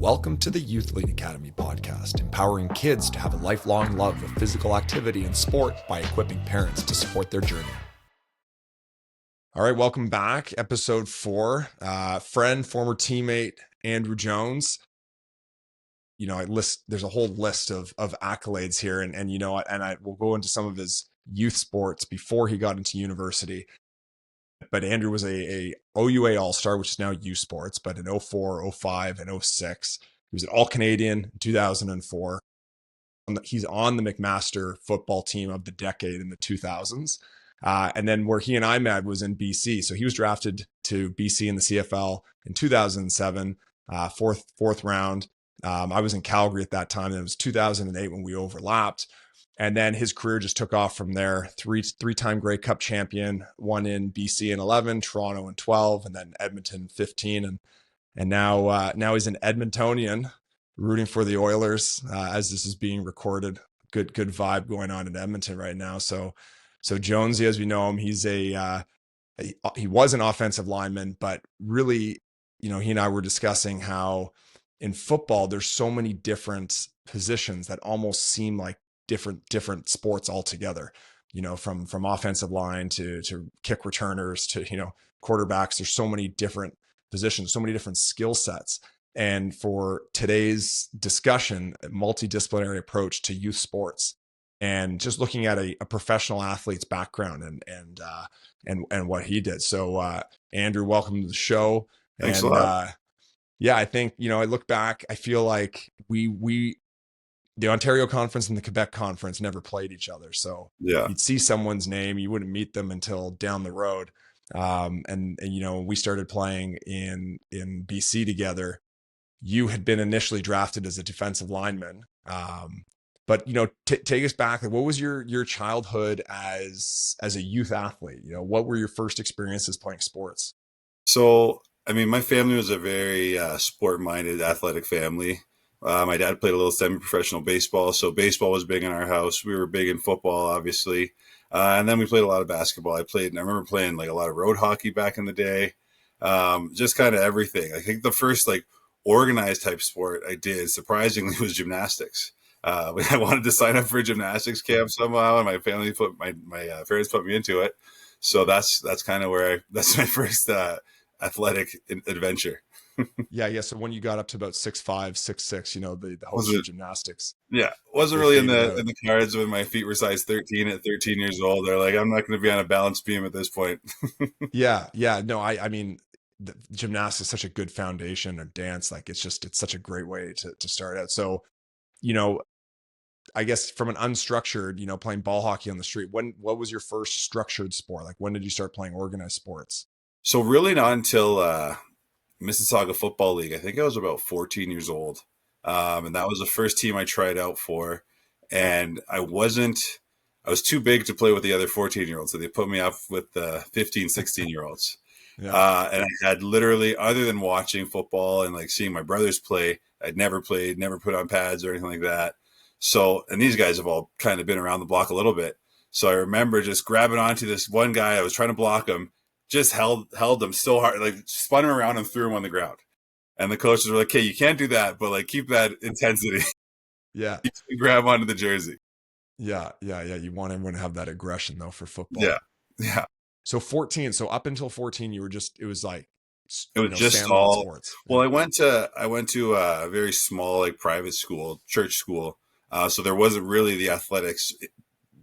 Welcome to the Youthlete Academy Podcast, empowering kids to have a lifelong love of physical activity and sport by equipping parents to support their journey. All right, welcome back. Episode 4. Friend, former teammate, Andrew Jones. There's a whole list of accolades here, and I will go into some of his youth sports before he got into university. But Andrew was a OUA All-Star, which is now U Sports, but in 04, 05, and 06. He was an All-Canadian in 2004. He's on the McMaster football team of the decade in the 2000s. And then where he and I met was in BC. So he was drafted to BC in the CFL in 2007, fourth round. I was in Calgary at that time, and it was 2008 when we overlapped. And then his career just took off from there. Three-time Grey Cup champion, one in BC in 11, Toronto in 12, and then Edmonton 15. And now he's an Edmontonian rooting for the Oilers as this is being recorded. Good vibe going on in Edmonton right now. So Jonesy, as we know him, he was an offensive lineman, but really, he and I were discussing how in football there's so many different positions that almost seem like different sports altogether, from offensive line to kick returners to, quarterbacks. There's so many different positions, so many different skill sets. And for today's discussion, a multidisciplinary approach to youth sports and just looking at a professional athlete's background and what he did. So, Andrew, welcome to the show. Thanks a lot. I think, I look back, I feel like the Ontario Conference and the Quebec Conference never played each other. So you'd see someone's name, you wouldn't meet them until down the road. And we started playing in BC together. You had been initially drafted as a defensive lineman. But take us back. Like, what was your childhood as a youth athlete? What were your first experiences playing sports? So, my family was a very sport-minded, athletic family. My dad played a little semi-professional baseball, so baseball was big in our house. We were big in football, obviously, and then we played a lot of basketball. I remember playing like a lot of road hockey back in the day, just kind of everything. I think the first organized type sport I did, surprisingly, was gymnastics. I wanted to sign up for a gymnastics camp somehow, and my family my parents put me into it. So that's kind of that's my first athletic adventure. Yeah. So when you got up to about 6'5", 6'6", the host of gymnastics. Yeah, wasn't really in the cards when my feet were size 13 at 13 years old. They're like, I'm not going to be on a balance beam at this point. Yeah. No, I mean, the gymnastics is such a good foundation of dance. Like it's such a great way to start out. So, I guess from an unstructured, playing ball hockey on the street, what was your first structured sport? Like when did you start playing organized sports? So really not until Mississauga Football League. I think I was about 14 years old. And that was the first team I tried out for. And I was too big to play with the other 14-year-olds. So they put me up with the 15, 16-year-olds. Yeah. And I had literally, other than watching football and seeing my brothers play, I'd never played, never put on pads or anything like that. So, and these guys have all kind of been around the block a little bit. So I remember just grabbing onto this one guy. I was trying to block him, just held him so hard, spun him around and threw him on the ground. And the coaches were like, "Okay, you can't do that, but keep that intensity." Yeah. You grab onto the jersey. Yeah. You want everyone to have that aggression though for football. Yeah. So 14. So up until 14, it was just all sports. Well, I went to a very small, private school, church school. So there wasn't really the athletics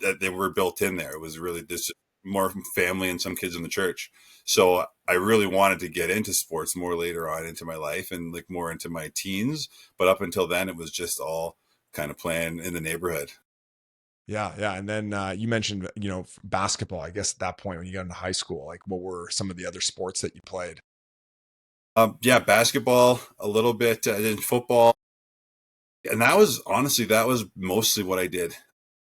that they were built in there. It was really just more family and some kids in the church. So I really wanted to get into sports more later on into my life and more into my teens. But up until then, it was just all kind of playing in the neighborhood. Yeah. And then you mentioned, basketball, I guess at that point when you got into high school, what were some of the other sports that you played? Basketball, a little bit, then football. And that was mostly what I did.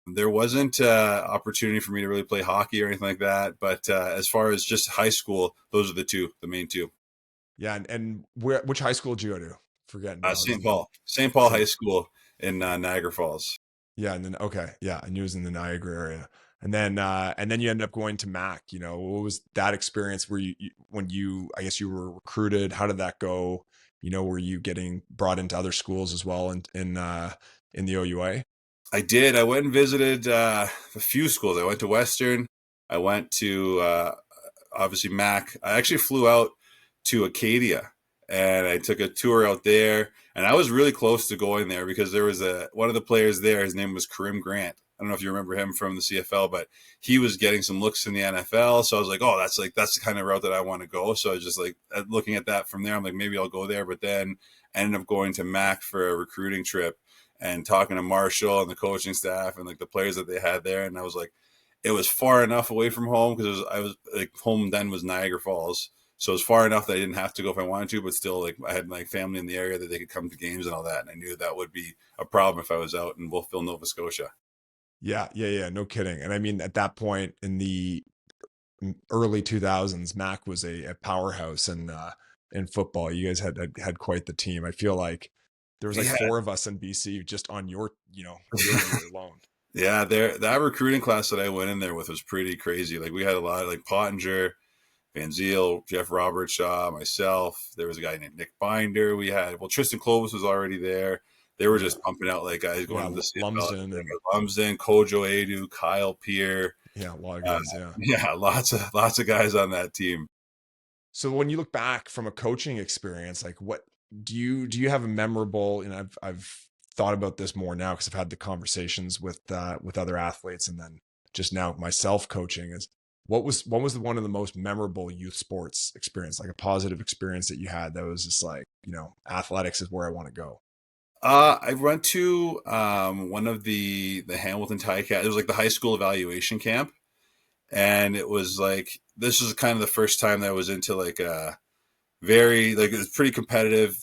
There wasn't opportunity for me to really play hockey or anything like that. But as far as just high school, those are the main two. Yeah. And which high school did you go to? Forget. St. Paul High School in Niagara Falls. Yeah. And then, okay. Yeah. I knew it was in the Niagara area. And then you ended up going to Mac. What was that experience where when you, I guess you were recruited? How did that go? were you getting brought into other schools as well in the OUA? I did. I went and visited a few schools. I went to Western. I went to obviously Mac. I actually flew out to Acadia and I took a tour out there. And I was really close to going there because there was one of the players there. His name was Karim Grant. I don't know if you remember him from the CFL, but he was getting some looks in the NFL. So I was like, oh, that's the kind of route that I want to go. So I was just like looking at that from there. I'm like, maybe I'll go there. But then I ended up going to Mac for a recruiting trip and talking to Marshall and the coaching staff and like the players that they had there. And I was like, it was far enough away from home because I was like home then was Niagara Falls. So it was far enough that I didn't have to go if I wanted to, but still like I had my family in the area that they could come to games and all that. And I knew that would be a problem if I was out in Wolfville, Nova Scotia. Yeah. No kidding. And I mean, at that point in the early 2000s, Mac was a powerhouse in football. You guys had quite the team. I feel like there was like four of us in BC just on your your year alone. Yeah, that recruiting class that I went in there with was pretty crazy. Like we had a lot of like Pottinger, Van Ziel, Jeff Robertshaw, myself. There was a guy named Nick Binder. We had Tristan Clovis was already there. They were just pumping out like guys going to the Lumsden, Lumsden, Kojo Adu, Kyle Peer. Yeah, a lot of guys. Lots of guys on that team. So when you look back from a coaching experience, like what do you have a memorable? And I've thought about this more now because I've had the conversations with other athletes, and then just now myself coaching is what was one of the most memorable youth sports experience, like a positive experience that you had that was just like, athletics is where I want to go. I went to one of the Hamilton Ticats. It was like the high school evaluation camp, and it was like this was kind of the first time that I was into like a very like it was pretty competitive.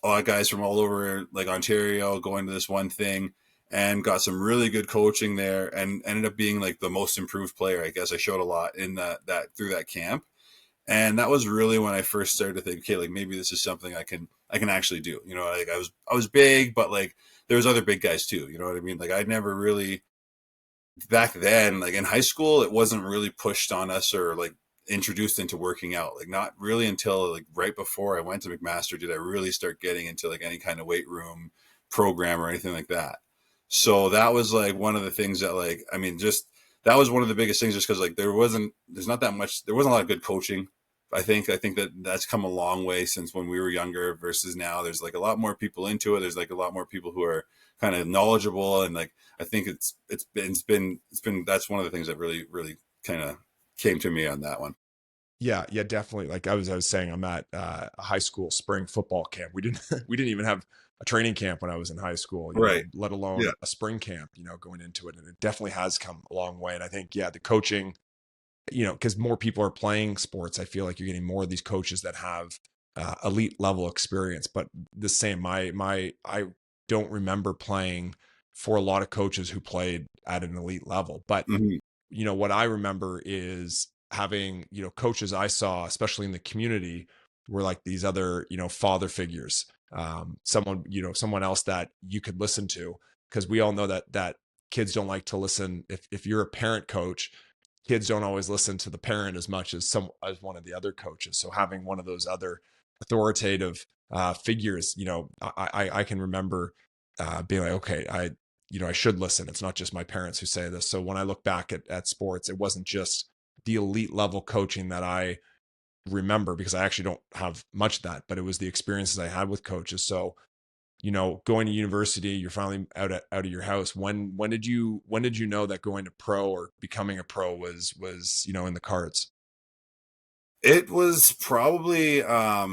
A lot of guys from all over like Ontario going to this one thing, and got some really good coaching there, and ended up being like the most improved player. I guess I showed a lot in that through that camp. And that was really when I first started to think, okay, like maybe this is something I can actually do. Like I was big, but like there was other big guys too. You know what I mean? Like I'd never really back then, like in high school, it wasn't really pushed on us or like introduced into working out. Like not really until like right before I went to McMaster did I really start getting into like any kind of weight room program or anything like that. So that was like one of the things that like, I mean, just that was one of the biggest things just because like there wasn't a lot of good coaching. I think that's come a long way since when we were younger versus now. There's like a lot more people into it. There's like a lot more people who are kind of knowledgeable, and like I think it's been that's one of the things that really kind of came to me on that one. Yeah, definitely. Like I was saying, I'm at a high school spring football camp. We didn't even have a training camp when I was in high school, right? Let alone a spring camp, going into it. And it definitely has come a long way. And I think, the coaching, because more people are playing sports, I feel like you're getting more of these coaches that have elite level experience. But the same, I don't remember playing for a lot of coaches who played at an elite level. But, what I remember is having, coaches I saw, especially in the community, were like these other, father figures, someone else that you could listen to, because we all know that kids don't like to listen. If you're a parent coach, kids don't always listen to the parent as much as one of the other coaches. So having one of those other authoritative figures, I can remember being like, okay, I should listen. It's not just my parents who say this. So when I look back at sports, it wasn't just the elite level coaching that I remember, because I actually don't have much of that, but it was the experiences I had with coaches. So, going to university, you're finally out of your house. When did you know that going to pro or becoming a pro was in the cards? It was probably I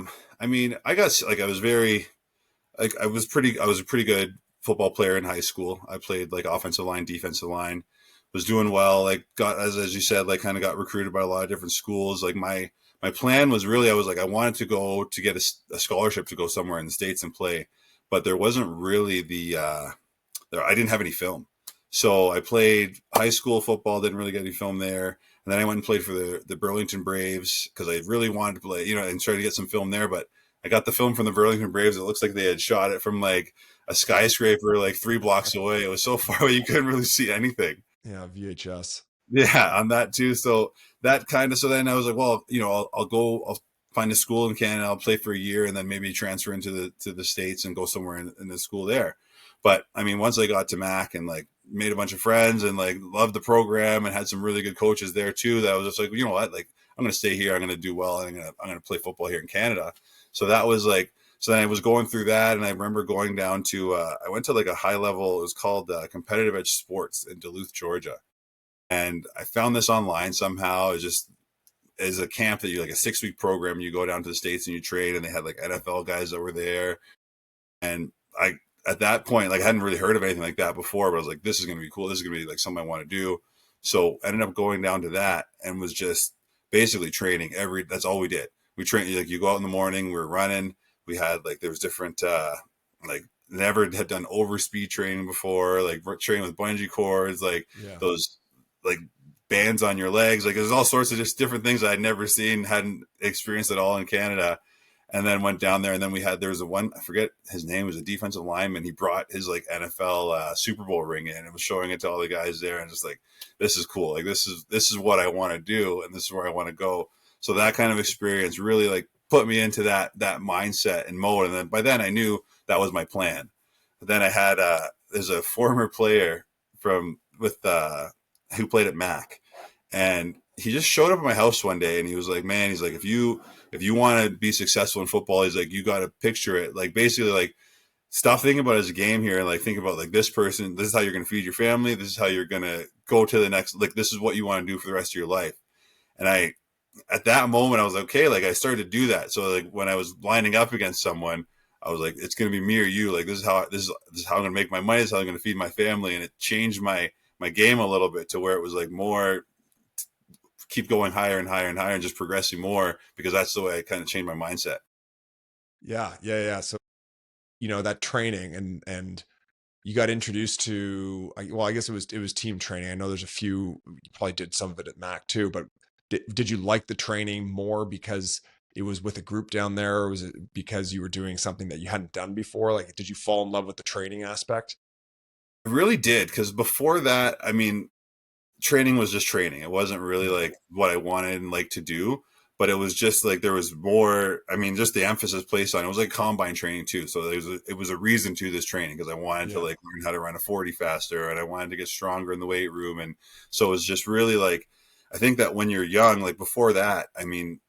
mean, I was a pretty good football player in high school. I played like offensive line, defensive line, was doing well, like got as you said, like kind of got recruited by a lot of different schools. Like my plan was really, I was like, I wanted to go to get a scholarship to go somewhere in the States and play, but there wasn't really I didn't have any film. So I played high school football, didn't really get any film there. And then I went and played for the Burlington Braves because I really wanted to play, and try to get some film there. But I got the film from the Burlington Braves. It looks like they had shot it from like a skyscraper like 3 blocks away. It was so far away you couldn't really see anything. Yeah, VHS. Yeah, on that too. So that kind of, so then I was like, well, I'll find a school in Canada, I'll play for a year and then maybe transfer into the States and go somewhere in the school there. But I mean, once I got to Mac and like made a bunch of friends and like loved the program and had some really good coaches there too, that I was just like, you know what, like I'm going to stay here. I'm going to do well. And I'm going to play football here in Canada. So that was like, so then I was going through that. And I remember going down to, I went to like a high level, it was called Competitive Edge Sports in Duluth, Georgia. And I found this online somehow. It just is a camp that you like a 6-week program. You go down to the States and you train, and they had like NFL guys that were there. And at that point, like I hadn't really heard of anything like that before, but I was like, this is going to be cool. This is going to be like something I want to do. So I ended up going down to that and was just basically training that's all we did. We trained, like you go out in the morning, we were running. We had like, there was different, like never had done overspeed training before, like training with bungee cords, like those like bands on your legs. Like there's all sorts of just different things I'd never seen, hadn't experienced at all in Canada. And then went down there, and then there was I forget his name, was a defensive lineman. He brought his like NFL Super Bowl ring in and was showing it to all the guys there, and just like, this is cool. Like this is what I want to do, and this is where I want to go. So that kind of experience really like put me into that mindset and mode. And then by then I knew that was my plan. But then I had there's a former player who played at Mac, and he just showed up at my house one day, and he was like, man, he's like, if you want to be successful in football, he's like, you got to picture it. Like basically like stop thinking about it as a game here. And like, think about like this person, this is how you're going to feed your family. This is how you're going to go to the next, like, this is what you want to do for the rest of your life. And at that moment I was like, okay, like I started to do that. So like when I was lining up against someone, I was like, it's going to be me or you. Like, this is how I'm going to make my money. This is how I'm going to feed my family. And it changed my game a little bit to where it was like more, keep going higher and higher and higher and just progressing more, because that's the way I kind of changed my mindset. Yeah. So, that training and you got introduced to, well, I guess it was team training. I know there's a few, you probably did some of it at Mac too, but did you like the training more because it was with a group down there, or was it because you were doing something that you hadn't done before? Like, did you fall in love with the training aspect? I really did. Cause before that, I mean, training was just training. It wasn't really like what I wanted and like to do, but it was just like, there was more, I mean, just the emphasis placed on it. It was like combine training too. So it was a reason to this training, because I wanted to like learn how to run a 40 faster, and I wanted to get stronger in the weight room. And so it was just really like, I think that when you're young, like before that, I mean,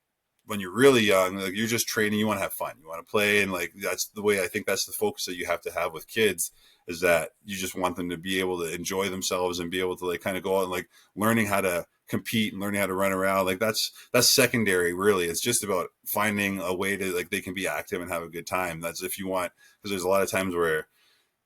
when you're really young, like you're just training, you want to have fun, you want to play. And like, that's the way, I think that's the focus that you have to have with kids, is that you just want them to be able to enjoy themselves and be able to like kind of go out and like learning how to compete and learning how to run around. Like that's secondary, really. It's just about finding a way to like, they can be active and have a good time. That's if you want, because there's a lot of times where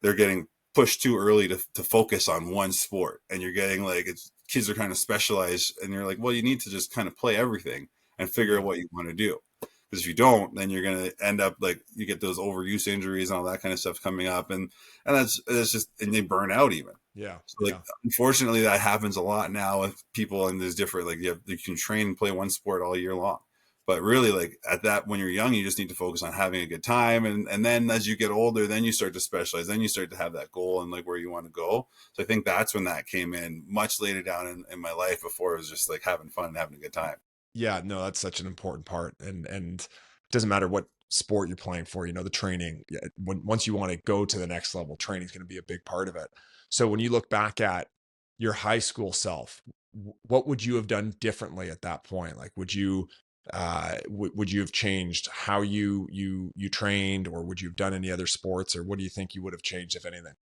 they're getting pushed too early to focus on one sport, and you're getting like, kids are kind of specialized, and you're like, well, you need to just kind of play everything and figure out what you want to do. Because if you don't, then you're going to end up like, you get those overuse injuries and all that kind of stuff coming up. And that's just, and they burn out even. Yeah. So like, unfortunately that happens a lot now with people, and there's different, like you can train and play one sport all year long. But really, like at that, when you're young, you just need to focus on having a good time. And then as you get older, then you start to specialize, then you start to have that goal and like where you want to go. So I think that's when that came in much later down in my life. Before, it was just like having fun and having a good time. Yeah, no, that's such an important part. And it doesn't matter what sport you're playing for, the training, once you want to go to the next level, training is going to be a big part of it. So when you look back at your high school self, what would you have done differently at that point? Like, would you have changed how you trained, or would you have done any other sports, or what do you think you would have changed, if anything?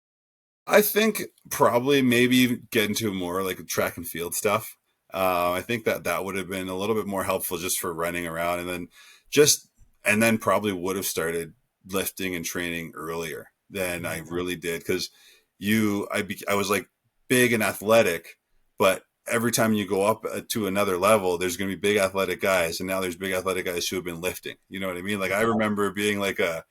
I think probably maybe get into more like track and field stuff. I think that would have been a little bit more helpful just for running around, and then probably would have started lifting and training earlier than I really did. Cause I was like big and athletic, but every time you go up to another level, there's going to be big athletic guys. And now there's big athletic guys who have been lifting, you know what I mean? Like I remember being like I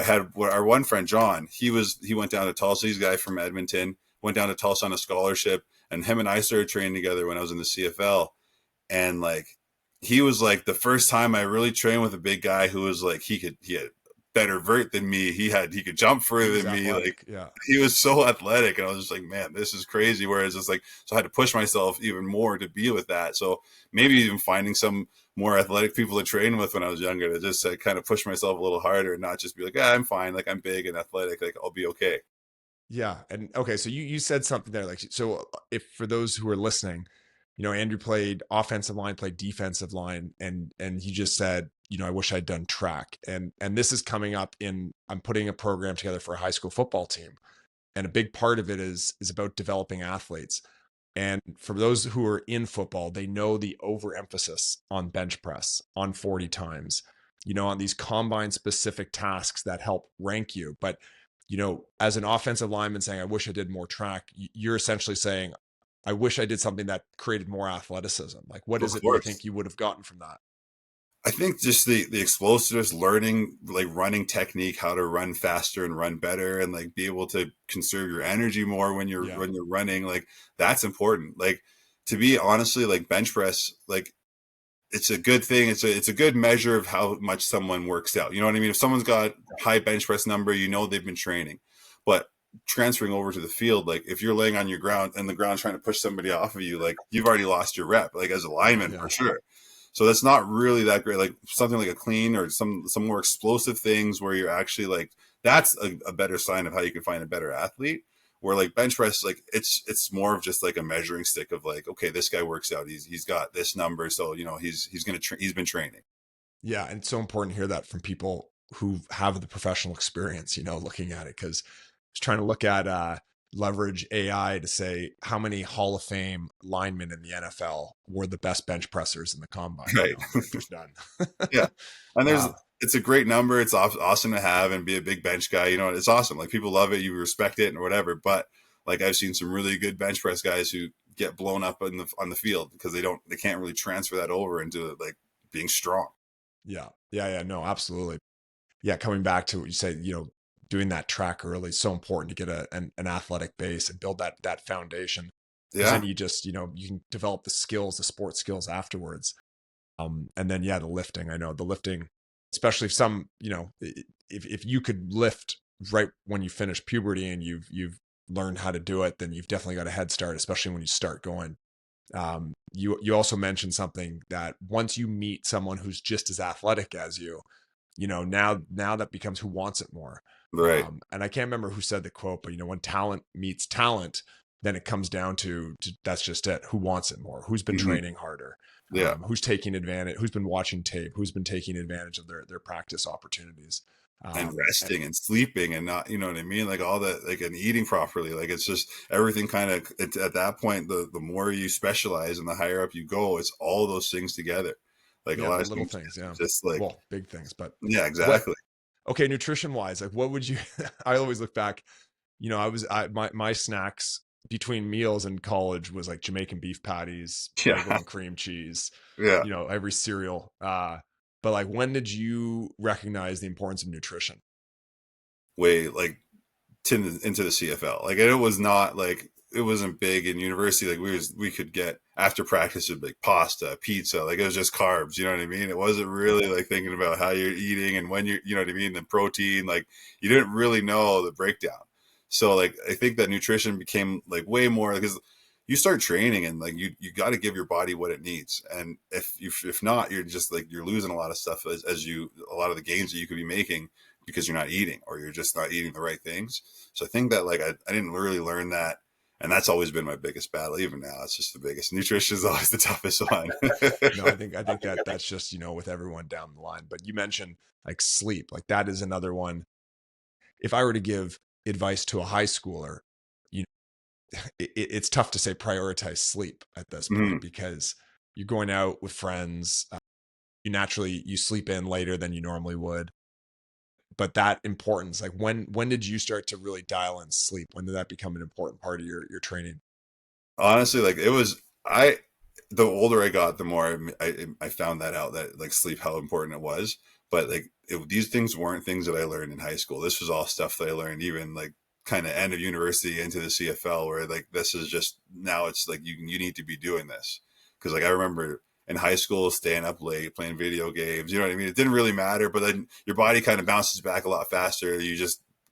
had our one friend, John, he went down to Tulsa. He's a guy from Edmonton, went down to Tulsa on a scholarship. And him and I started training together when I was in the CFL. And like, he was like the first time I really trained with a big guy who was like, he had better vert than me. He could jump further than me. Like, he was so athletic. And I was just like, man, this is crazy. Whereas it's like, so I had to push myself even more to be with that. So maybe even finding some more athletic people to train with when I was younger, to just kind of push myself a little harder and not just be like, I'm fine. Like, I'm big and athletic. Like, I'll be okay. Yeah. And okay, so you said something there, like, so if for those who are listening, Andrew played offensive line, played defensive line, and he just said, I wish I'd done track. And this is coming up I'm putting a program together for a high school football team. And a big part of it is about developing athletes. And for those who are in football, they know the overemphasis on bench press, on 40 times, on these combine specific tasks that help rank you. But, as an offensive lineman saying, I wish I did more track, you're essentially saying, I wish I did something that created more athleticism. Like, what is Of it that you course. think you would have gotten from that? I think just the explosiveness, learning like running technique, how to run faster and run better, and like be able to conserve your energy more when you're running. Like, that's important. Like, to be honestly, like, bench press, like, it's a good thing. It's a good measure of how much someone works out. You know what I mean? If someone's got high bench press number, they've been training. But transferring over to the field, like, if you're laying on your ground and the ground trying to push somebody off of you, like, you've already lost your rep, like, as a lineman, for sure. So that's not really that great. Like, something like a clean or some more explosive things where you're actually like, that's a better sign of how you can find a better athlete. Where like bench press, like, it's more of just like a measuring stick of like, okay, this guy works out. He's got this number, so he's been training. Yeah, and it's so important to hear that from people who have the professional experience, looking at it, because I was trying to look at leverage AI to say how many Hall of Fame linemen in the NFL were the best bench pressers in the combine. Right. There's none. Yeah. And it's a great number. It's awesome to have and be a big bench guy. It's awesome. Like, people love it. You respect it and whatever. But like, I've seen some really good bench press guys who get blown up on the field because they can't really transfer that over into like being strong. Yeah. No, absolutely. Yeah. Coming back to what you say, doing that track early is so important to get an athletic base and build that foundation. Because then you just, you can develop the skills, the sports skills afterwards. And then, the lifting, I know the lifting, especially if you could lift right when you finish puberty and you've learned how to do it, then you've definitely got a head start, especially when you start going. You also mentioned something that once you meet someone who's just as athletic as you, now that becomes who wants it more. Right. And I can't remember who said the quote, but when talent meets talent, then it comes down to that's just it. Who wants it more? Who's been training harder? Yeah. Who's taking advantage? Who's been watching tape? Who's been taking advantage of their practice opportunities? And resting and sleeping and not, you know what I mean? Like, all that, like, and eating properly. Like, it's just everything kind of, at that point, the more you specialize and the higher up you go, it's all those things together. Like, a lot of little things, just like, well, big things, but yeah, exactly. Okay, nutrition wise, like, what would you? I always look back. My snacks between meals in college was like Jamaican beef patties, bagel and cream cheese. Yeah. Every cereal. But like, when did you recognize the importance of nutrition? Way like into the CFL. Like, it was not like, it wasn't big in university. Like, we could get after practice with like pasta, pizza. Like, it was just carbs. You know what I mean? It wasn't really like thinking about how you're eating and when you know what I mean? The protein, like, you didn't really know the breakdown. So like, I think that nutrition became like way more, because you start training and like, you got to give your body what it needs. And if not, you're just like, you're losing a lot of stuff a lot of the gains that you could be making because you're not eating, or you're just not eating the right things. So I think that like, I didn't really learn that. And that's always been my biggest battle. Even now, it's just the biggest. Nutrition is always the toughest one. No, I think that's just, with everyone down the line. But you mentioned like sleep, like that is another one. If I were to give advice to a high schooler, it's tough to say prioritize sleep at this point, because you're going out with friends. You sleep in later than you normally would. But that importance, like, when did you start to really dial in sleep? When did that become an important part of your training? Honestly, like, the older I got, the more I found that out, that like sleep, how important it was. But like, these things weren't things that I learned in high school. This was all stuff that I learned even like kind of end of university into the CFL, where like, this is just, now it's like, you need to be doing this. Because like, I remember in high school staying up late playing video games, you know what I mean? It didn't really matter, but then your body kind of bounces back a lot faster. You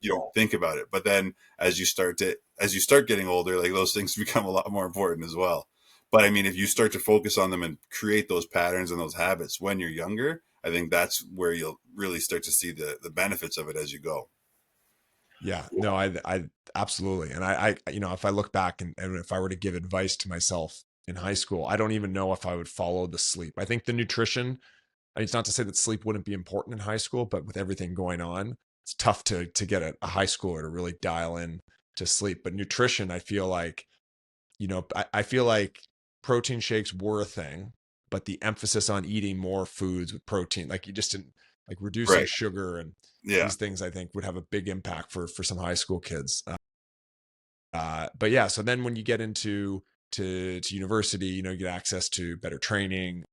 don't think about it. But then as you start getting older, like, those things become a lot more important as well. But I mean, if you start to focus on them and create those patterns and those habits when you're younger, I think that's where you'll really start to see the benefits of it as you go. Yeah, no, I absolutely. And if I look back and if I were to give advice to myself in high school, I don't even know if I would follow the sleep. I think the nutrition, I mean, it's not to say that sleep wouldn't be important in high school, but with everything going on, it's tough to get a high schooler to really dial in to sleep. But nutrition, I feel like, I feel like protein shakes were a thing, but the emphasis on eating more foods with protein, like you just didn't like reducing Right. sugar and Yeah. these things, I think would have a big impact for some high school kids. But yeah, so then when you get into to university, you get access to better training.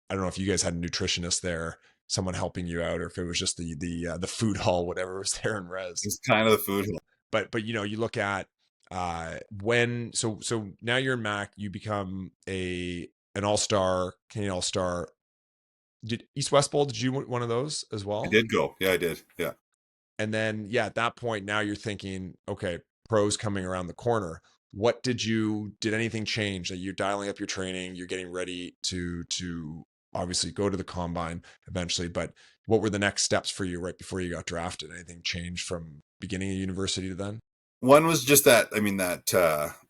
I don't know if you guys had a nutritionist there, someone helping you out, or if it was just the food hall, whatever was there in res. It's kind of the food. But you look at when so now you're in Mac, you become an all-star, Canadian all-star. Did East West Bowl? Did you win one of those as I well? did go. Yeah, I did. Yeah. And then at that point now you're thinking, okay, pros coming around the corner. What did anything change that you're dialing up your training, you're getting ready to obviously go to the combine eventually, but what were the next steps for you right before you got drafted? Anything changed from beginning of university to then? One was just that, I mean, that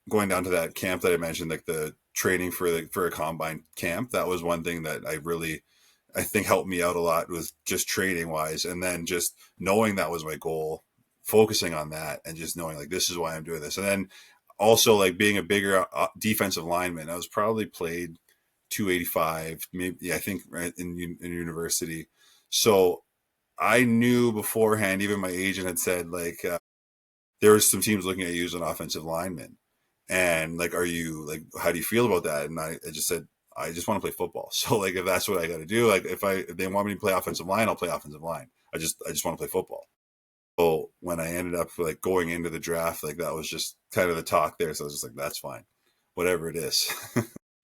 going down to that camp that I mentioned, like the training for a combine camp, that was one thing that I think helped me out a lot with just training wise. And then just knowing that was my goal, focusing on that and just knowing like, this is why I'm doing this. And then also like being a bigger defensive lineman, I was probably played 285, maybe, yeah, I think right in university. So I knew beforehand, even my agent had said like, there was some teams looking at you as an offensive lineman. And like, how do you feel about that? And I just said, I just want to play football. So like, if that's what I got to do, like if they want me to play offensive line, I'll play offensive line. I just want to play football. So when I ended up like going into the draft, like that was just kind of the talk there. So I was just like, that's fine, whatever it is.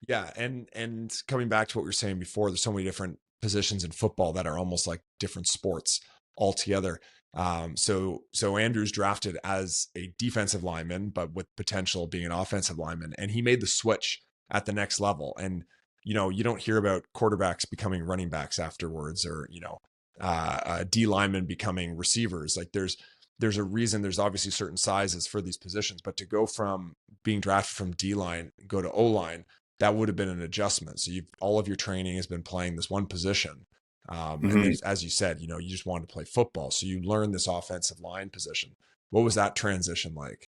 Yeah, and coming back to what we were saying before, there's so many different positions in football that are almost like different sports altogether. So Andrew's drafted as a defensive lineman, but with potential being an offensive lineman, and he made the switch at the next level. And you don't hear about quarterbacks becoming running backs afterwards, or D linemen becoming receivers. Like there's a reason. There's obviously certain sizes for these positions, but to go from being drafted from D line, go to O line, that would have been an adjustment. So all of your training has been playing this one position. And there's, as you said, you just wanted to play football. So you learned this offensive line position. What was that transition like?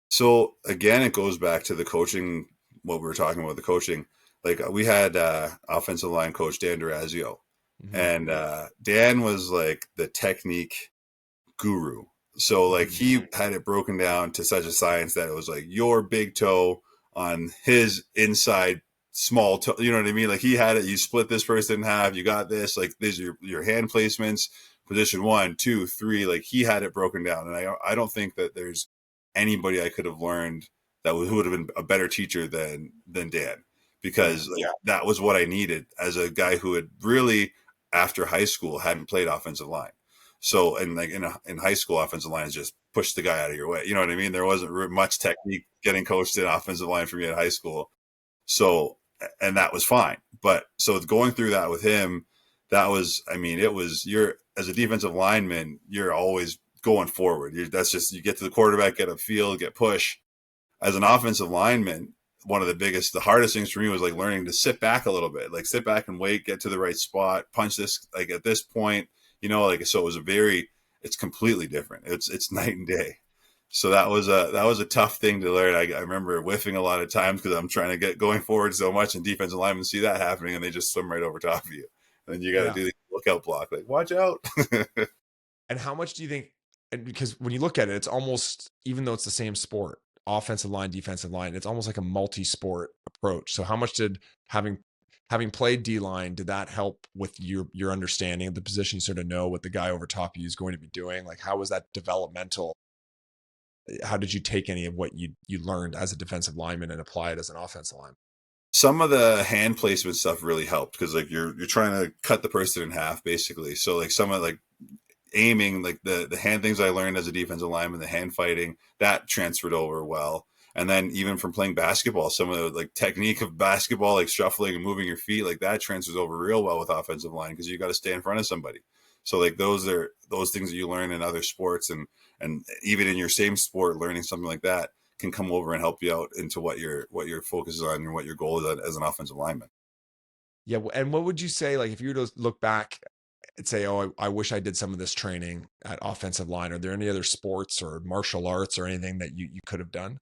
So again, it goes back to the coaching, what we were talking about, the coaching. Like we had offensive line coach Dan Durazio. Mm-hmm. And Dan was like the technique guru. So like he had it broken down to such a science that it was like your big toe on his inside small toe. You know what I mean? Like he had it. You split this person in half. You got this. Like these are your hand placements. Position 1, 2, 3. Like he had it broken down. And I don't think that there's anybody I could have learned who would have been a better teacher than Dan, because that was what I needed as a guy who had really, after high school, hadn't played offensive line. So, and like in high school, offensive line is just push the guy out of your way. You know what I mean? There wasn't much technique getting coached in offensive line for me at high school. So, and that was fine. But so going through that with him, that was, I mean, as a defensive lineman, you're always going forward. That's just, you get to the quarterback, get upfield, get push. As an offensive lineman, the hardest things for me was like learning to sit back a little bit, like sit back and wait, get to the right spot, punch this, like at this point, so it was it's completely different. It's night and day. So that was a tough thing to learn. I remember whiffing a lot of times because I'm trying to get going forward so much, and defensive linemen see that happening and they just swim right over top of you. And then you got to do the lookout block, like watch out. And how much do you think, and because when you look at it, it's almost, even though it's the same sport, offensive line, defensive line, it's almost like a multi-sport approach. So how much did having played D-line, did that help with your understanding of the position? You sort of know what the guy over top of you is going to be doing. Like how was that developmental? How did you take any of what you learned as a defensive lineman and apply it as an offensive lineman? Some of the hand placement stuff really helped because like you're trying to cut the person in half basically. So like some of like aiming, like the hand things I learned as a defensive lineman, the hand fighting, that transferred over well. And then even from playing basketball, some of the like technique of basketball, like shuffling and moving your feet, like that transfers over real well with offensive line because you got to stay in front of somebody. So like those are those things that you learn in other sports, and even in your same sport, learning something like that can come over and help you out into what your focus is on and what your goal is as an offensive lineman. Yeah. And what would you say, like, if you were to look back and say, oh, I wish I did some of this training at offensive line, are there any other sports or martial arts or anything that you could have done?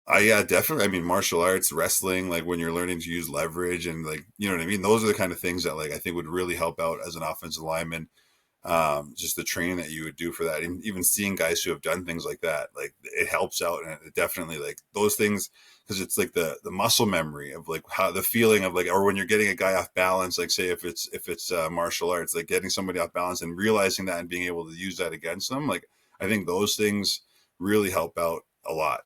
Yeah, definitely. I mean, martial arts, wrestling, like when you're learning to use leverage and like, you know what I mean? Those are the kind of things that like I think would really help out as an offensive lineman. Just the training that you would do for that, and even seeing guys who have done things like that, like it helps out, and it definitely like those things, because it's like the muscle memory of like how the feeling of like, or when you're getting a guy off balance, like say if it's martial arts, like getting somebody off balance and realizing that and being able to use that against them, like I think those things really help out a lot.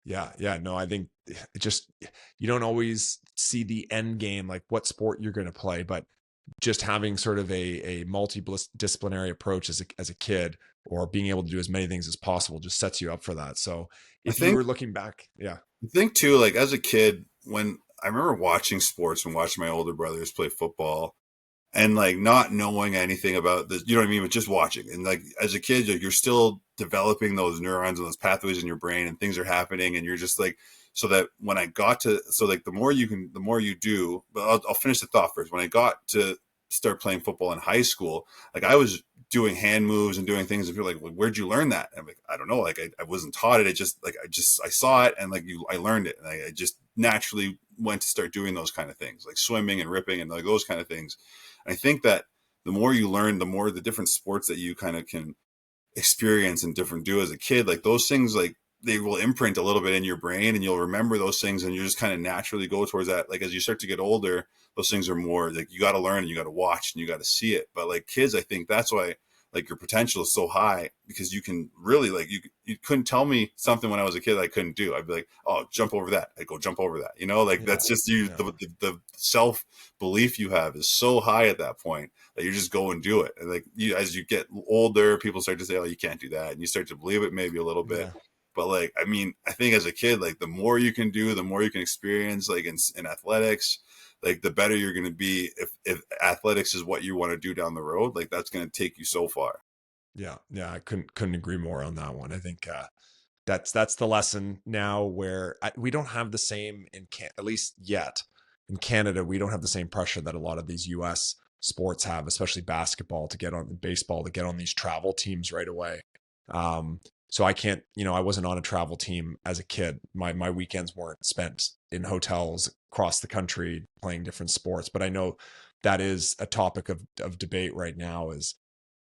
Yeah, yeah, no, I think it just you don't always see the end game, like what sport you're going to play, but just having sort of a multidisciplinary approach as a kid, or being able to do as many things as possible, just sets you up for that. So I if you think were looking back, yeah, I think too, like as a kid, when I remember watching sports and watching my older brothers play football, and like not knowing anything about this, you know what I mean? But just watching. And like as a kid, you're still developing those neurons and those pathways in your brain, and things are happening. And you're just like, so that when I got to, so like the more you do, but I'll finish the thought first. When I got to start playing football in high school, like I was doing hand moves and doing things, and people are like, well, where'd you learn that? And I'm like, I don't know. Like I wasn't taught it. It just like, I saw it, and like I learned it. And I just naturally went to start doing those kind of things, like swimming and ripping and like those kind of things. I think that the more you learn, the more the different sports that you kind of can experience and different do as a kid, like those things, like they will imprint a little bit in your brain, and you'll remember those things, and you just kind of naturally go towards that. Like as you start to get older, those things are more like you got to learn and you got to watch and you got to see it. But like kids, I think that's why like your potential is so high, because you can really like you couldn't tell me something when I was a kid I couldn't do. I'd be like, oh, jump over that. I go jump over that. You know, like yeah, that's just you. yeah, The self belief you have is so high at that point that you just go and do it. And like you, as you get older, people start to say, oh, you can't do that, and you start to believe it maybe a little bit. yeah. But like, I mean, I think as a kid, like the more you can do, the more you can experience, like in athletics, like the better you're going to be. If athletics is what you want to do down the road, like that's going to take you so far. Yeah, yeah, I couldn't agree more on that one. I think that's the lesson now, where we don't have the same at least yet in Canada. We don't have the same pressure that a lot of these U.S. sports have, especially basketball, to get on baseball, to get on these travel teams right away. So I can't, I wasn't on a travel team as a kid. My weekends weren't spent in hotels across the country playing different sports. But I know that is a topic of debate right now. Is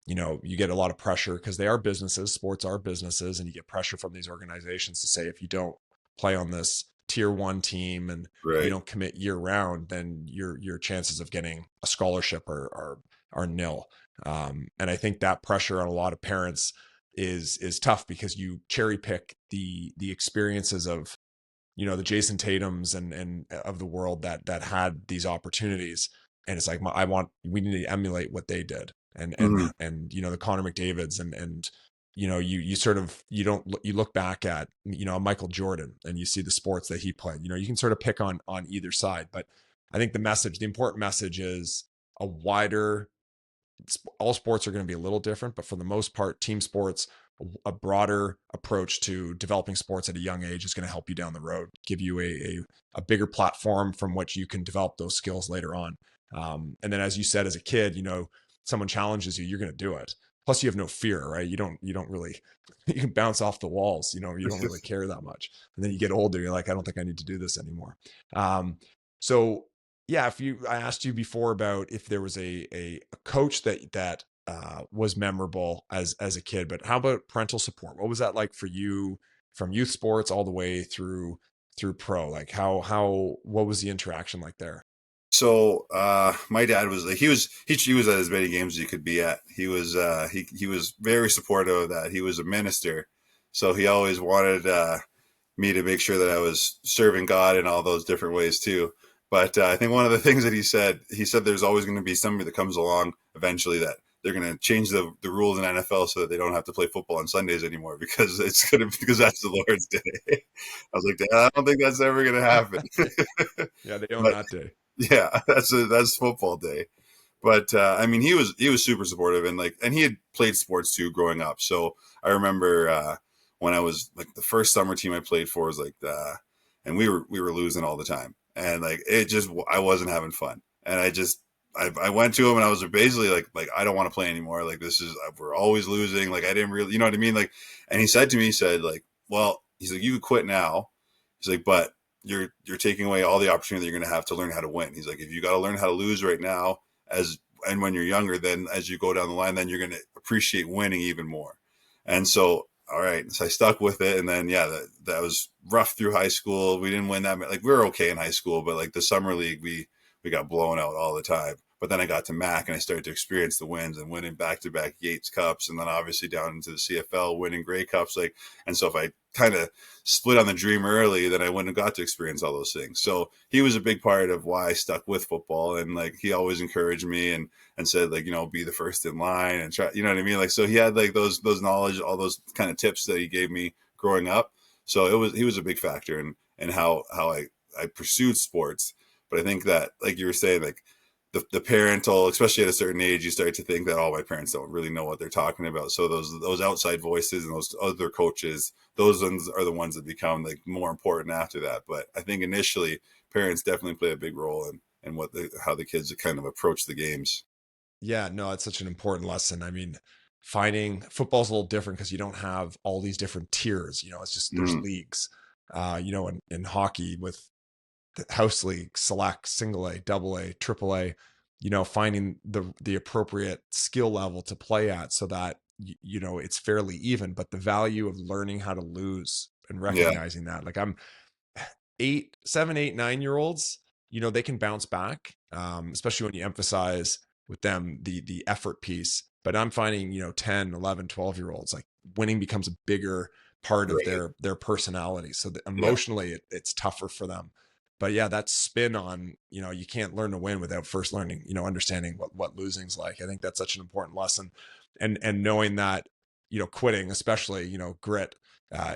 you get a lot of pressure because they are businesses, sports are businesses, and you get pressure from these organizations to say, if you don't play on this tier one team and you Right. don't commit year round, then your chances of getting a scholarship are nil. And I think that pressure on a lot of parents is tough, because you cherry pick the experiences of the Jason Tatums and of the world that had these opportunities, and it's like, we need to emulate what they did, Mhm. and the Connor McDavids, and you sort of, you look back at Michael Jordan, and you see the sports that he played. You can sort of pick on either side, but I think the important message is a wider, all sports are going to be a little different, but for the most part, team sports, a broader approach to developing sports at a young age is going to help you down the road, give you a bigger platform from which you can develop those skills later on. And then, as you said, as a kid, someone challenges you, you're going to do it. Plus, you have no fear, right? You don't really, you can bounce off the walls, you don't really care that much. And then you get older, you're like, I don't think I need to do this anymore. So yeah, I asked you before about if there was a coach that was memorable as a kid, but how about parental support? What was that like for you, from youth sports all the way through pro? Like what was the interaction like there? So my dad was like, he was at as many games as he could be at. He was he was very supportive of that. He was a minister, so he always wanted me to make sure that I was serving God in all those different ways too. But I think one of the things that he said there's always going to be somebody that comes along eventually that change the rules in NFL so that they don't have to play football on Sundays anymore because because that's the Lord's day. I was like, Dad, I don't think that's ever gonna happen. Yeah, they own But that day. yeah, that's football day. But I mean, he was super supportive, and he had played sports too growing up. So I remember when I was like the first summer team I played for was like and we were losing all the time, and like I wasn't having fun, and I went to him and I was basically like I don't want to play anymore. Like we're always losing. Like I didn't really, you know what I mean? Like, and he said to me, he said like, well, he's like, you could quit now. He's like, but you're taking away all the opportunity you're going to have to learn how to win. He's like, if you got to learn how to lose right now, and when you're younger, then as you go down the line, then you're going to appreciate winning even more. And so, all right, so I stuck with it, and then that was rough through high school. We didn't win that, like we were okay in high school, but like the summer league, we got blown out all the time. But then I got to MAC and I started to experience the wins and winning back-to-back Yates Cups, and then obviously down into the CFL, winning Grey Cups. Like, and so if I kind of split on the dream early, then I wouldn't have got to experience all those things. So he was a big part of why I stuck with football, and like he always encouraged me and said like, be the first in line and try, you know what I mean? Like, so he had like those knowledge, all those kind of tips that he gave me growing up. So he was a big factor in how I pursued sports. But I think that, like you were saying, like the parental, especially at a certain age, you start to think that, oh, my parents don't really know what they're talking about. So those outside voices and those other coaches, those ones are the ones that become like more important after that. But I think initially parents definitely play a big role in how the kids kind of approach the games. Yeah, no, it's such an important lesson. I mean, finding football's a little different because you don't have all these different tiers. It's just there's leagues. In hockey with the house league, select, single A, double A, triple A, finding the appropriate skill level to play at so that it's fairly even. But the value of learning how to lose and recognizing that, like I'm 7, 8, 9-year-olds, they can bounce back, especially when you emphasize with them the effort piece. But I'm finding 10, 11, 12-year-olds, like winning becomes a bigger part of their personality. So that emotionally it's tougher for them. But yeah, that spin on, you can't learn to win without first learning, understanding what losing's like. I think that's such an important lesson. And knowing that, quitting, especially, grit,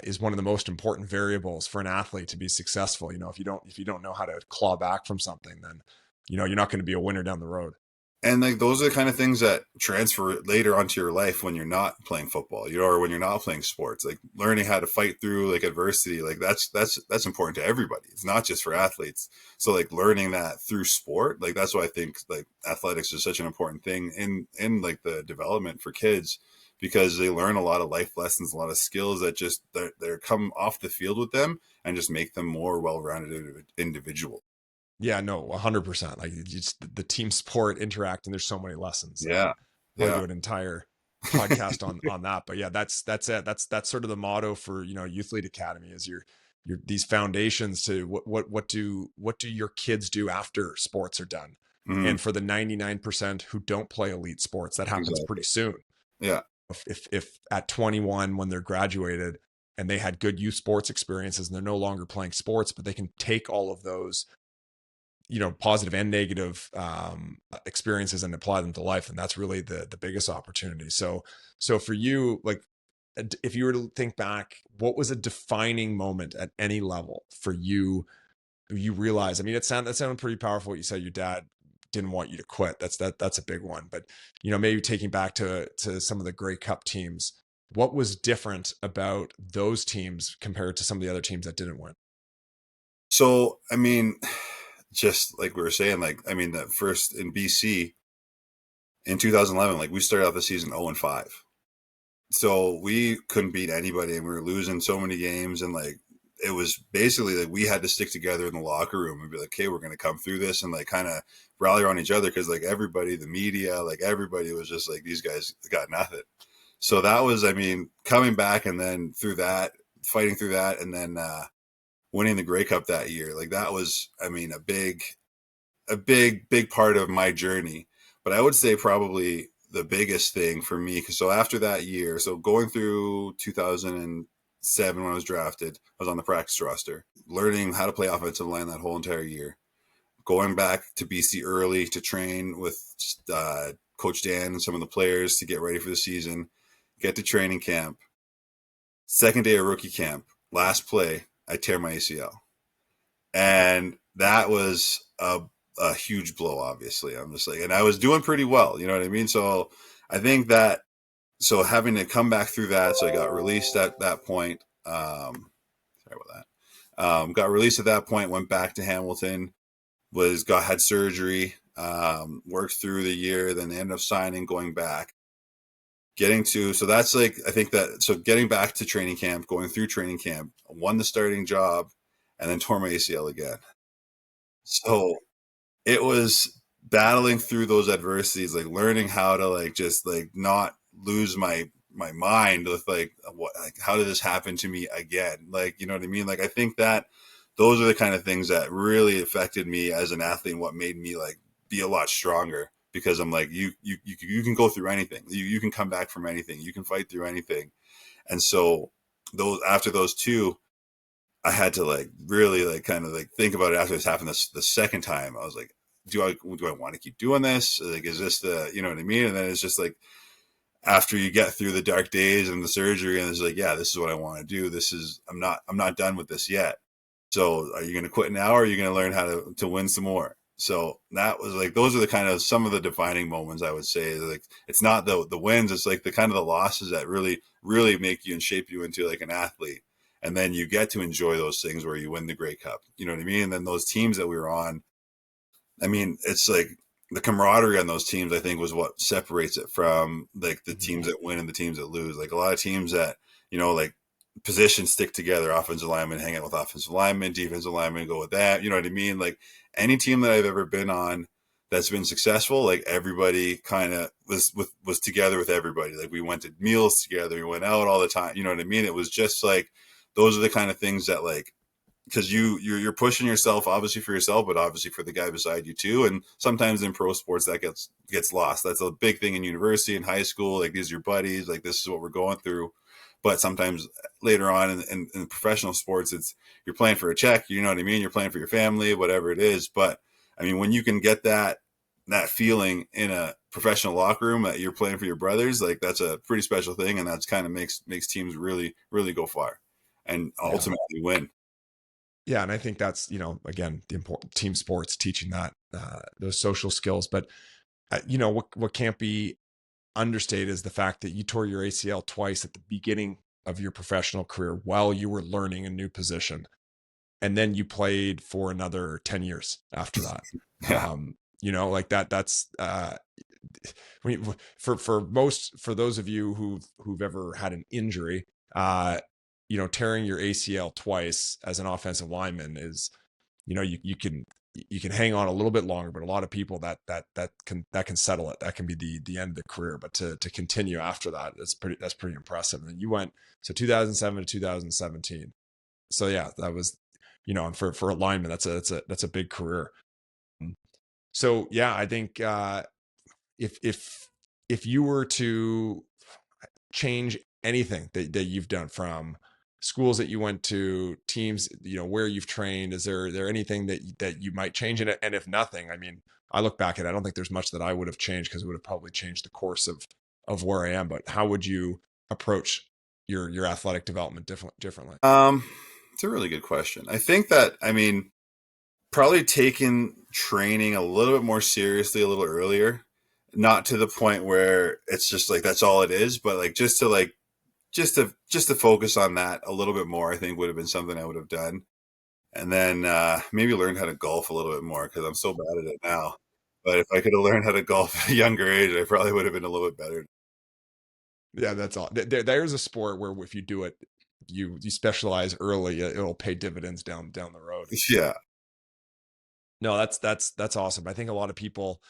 is one of the most important variables for an athlete to be successful. If you don't know how to claw back from something, then, you're not going to be a winner down the road. And like those are the kind of things that transfer later onto your life when you're not playing football, or when you're not playing sports. Like learning how to fight through like adversity, like that's important to everybody. It's not just for athletes. So like learning that through sport, like that's why I think like athletics is such an important thing in like the development for kids, because they learn a lot of life lessons, a lot of skills that just they're come off the field with them and just make them more well-rounded individuals. Yeah, no, 100%. Like it's the team sport interacting. There's so many lessons. Yeah. Want to do an entire podcast on that, but yeah, that's it. That's sort of the motto for, Youthlete Academy is your these foundations to what do your kids do after sports are done. Mm-hmm. And for the 99% who don't play elite sports, that happens pretty soon. Yeah. If at 21, when they're graduated and they had good youth sports experiences and they're no longer playing sports, but they can take all of those positive and negative experiences and apply them to life. And that's really the biggest opportunity. So for you, like, if you were to think back, what was a defining moment at any level for you? You realize, I mean, that sounded pretty powerful. You said your dad didn't want you to quit. That's a big one. But, maybe taking back to some of the Grey Cup teams, what was different about those teams compared to some of the other teams that didn't win? So, I mean, just like we were saying, like, I mean, that first in BC in 2011, like we started out the season 0-5. So we couldn't beat anybody and we were losing so many games. And like, it was basically like we had to stick together in the locker room and be like, okay, we're going to come through this and like kind of rally around each other. Cause like everybody, the media, like everybody was just like, these guys got nothing. So that was, I mean, coming back and then through that, fighting through that. And then, winning the Grey Cup that year, like that was, I mean, a big part of my journey. But I would say probably the biggest thing for me, because so after that year, so going through 2007 when I was drafted, I was on the practice roster, learning how to play offensive line that whole entire year, going back to BC early to train with Coach Dan and some of the players to get ready for the season. Get to training camp. Second day of rookie camp, last play, I tear my ACL. And that was a huge blow, obviously. I'm just like, and I was doing pretty well, you know what I mean? So I think that, so having to come back through that, so I got released at that point. Sorry about that. Got released at that point, went back to Hamilton, had surgery, worked through the year, then ended up signing, going back. So that's like, I think that, so getting back to training camp, going through training camp, won the starting job, and then tore my ACL again. So it was battling through those adversities, like learning how to like just like not lose my mind with like how did this happen to me again? Like, you know what I mean? Like, I think that those are the kind of things that really affected me as an athlete and what made me like be a lot stronger, because I'm like, you can go through anything. You can come back from anything. You can fight through anything. And so after those two, I had to like really like kind of like think about it after this happened the second time. I was like, do I want to keep doing this? Like, is this you know what I mean? And then it's just like, after you get through the dark days and the surgery, and it's like, yeah, this is what I want to do. I'm not done with this yet. So are you going to quit now, or are you going to learn how to win some more? So that was like, those are the kind of some of the defining moments, I would say. Like, it's not the wins, it's like the kind of the losses that really, really make you and shape you into like an athlete. And then you get to enjoy those things where you win the Grey Cup. You know what I mean? And then those teams that we were on, I mean, it's like the camaraderie on those teams, I think, was what separates it from like the teams that win and the teams that lose. Like a lot of teams that, you know, like positions stick together, offensive linemen hang out with offensive linemen, defensive linemen go with that. You know what I mean? Like any team that I've ever been on that's been successful, like everybody kind of was together with everybody. Like we went to meals together, we went out all the time. You know what I mean? It was just like, those are the kind of things that like, because you're pushing yourself, obviously for yourself, but obviously for the guy beside you too. And sometimes in pro sports that gets lost. That's a big thing in university and high school. Like, these are your buddies, like this is what we're going through. But sometimes later on in professional sports, you're playing for a check. You know what I mean? You're playing for your family, whatever it is. But I mean, when you can get that feeling in a professional locker room that you're playing for your brothers, like that's a pretty special thing, and that's kind of makes teams really, really go far and ultimately win. Yeah, and I think that's, you know, again, the important team sports, teaching that those social skills. But you know, what can't be understated is the fact that you tore your ACL twice at the beginning of your professional career while you were learning a new position, and then you played for another 10 years after that. Yeah. You know, like that's for those of you who've ever had an injury, you know, tearing your ACL twice as an offensive lineman is, you know, you can hang on a little bit longer, but a lot of people that can settle it. That can be the end of the career. But to continue after that, that's pretty impressive. And you went, so 2007 to 2017. So yeah, that was, you know, and for a lineman, that's a big career. So yeah, I think if you were to change anything that you've done, from schools that you went to, teams, you know, where you've trained, is there anything that you might change in it? And if nothing, I mean, I look back at it, I don't think there's much that I would have changed, because it would have probably changed the course of where I am. But how would you approach your athletic development differently? It's a really good question. I think that, I mean, probably taking training a little bit more seriously a little earlier, not to the point where it's just like that's all it is, but like just to focus on that a little bit more, I think would have been something I would have done. And then maybe learn how to golf a little bit more, because I'm so bad at it now. But if I could have learned how to golf at a younger age, I probably would have been a little bit better. Yeah, that's all. There's a sport where if you do it, you specialize early, it'll pay dividends down the road. Yeah. No, that's awesome. I think a lot of people,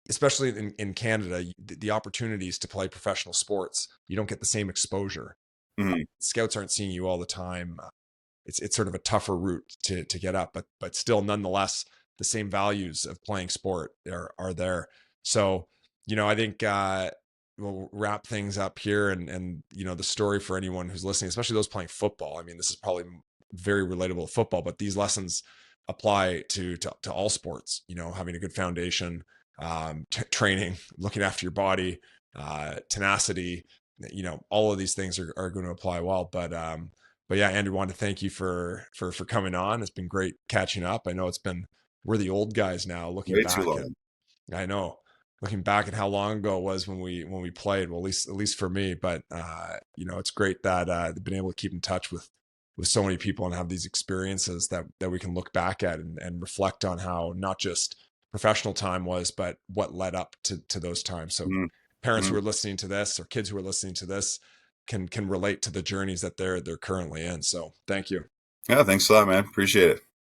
especially in Canada, the opportunities to play professional sports, you don't get the same exposure. Mm-hmm. Scouts aren't seeing you all the time. It's sort of a tougher route to get up, but still, nonetheless, the same values of playing sport are there. So, you know, I think we'll wrap things up here, and you know, the story for anyone who's listening, especially those playing football. I mean, this is probably very relatable to football, but these lessons apply to all sports. You know, having a good foundation, training, looking after your body, tenacity, all of these things are going to apply well. But yeah, Andrew, wanted to thank you for coming on. It's been great catching up. I know we're the old guys now looking Way too back, long. and I know looking back at how long ago it was when we played. Well, at least for me. But it's great that they've been able to keep in touch with so many people and have these experiences that we can look back at and reflect on how not just professional time was, but what led up to those times. So parents who are listening to this, or kids who are listening to this, can relate to the journeys that they're currently in. So thank you. Yeah, thanks a lot, man. Appreciate it.